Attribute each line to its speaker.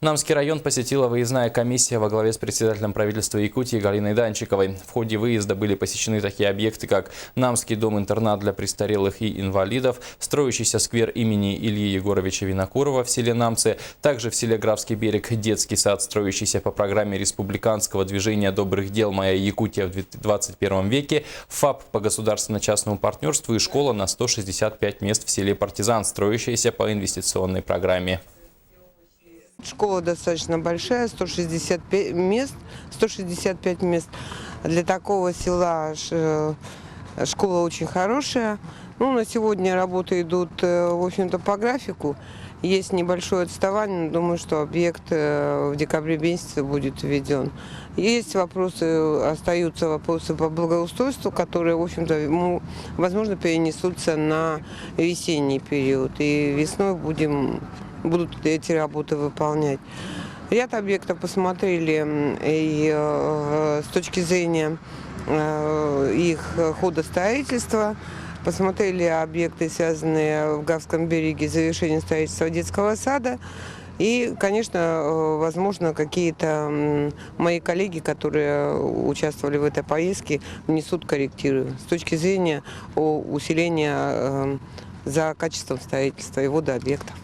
Speaker 1: Намский район посетила выездная комиссия во главе с председателем правительства Якутии Галиной Данчиковой. В ходе выезда были посещены такие объекты, как Намский дом-интернат для престарелых и инвалидов, строящийся сквер имени Ильи Егоровича Винокурова в селе Намцы, также в селе Графский берег детский сад, строящийся по программе республиканского движения добрых дел «Моя Якутия в 21 веке», ФАП по государственно-частному партнерству и школа на 165 мест в селе Партизан, строящаяся по инвестиционной программе.
Speaker 2: Школа достаточно большая, 165 мест. Для такого села школа очень хорошая. На сегодня работы идут, в общем-то, по графику. Есть небольшое отставание, но думаю, что объект в декабре месяце будет введен. Есть вопросы, остаются вопросы по благоустройству, которые, в общем-то, возможно, перенесутся на весенний период. И весной будут эти работы выполнять. Ряд объектов посмотрели и с точки зрения их хода строительства. Посмотрели объекты, связанные в Графском береге с завершением строительства детского сада. И, конечно, возможно, какие-то мои коллеги, которые участвовали в этой поездке, внесут коррективы с точки зрения усиления за качеством строительства и ввода объектов.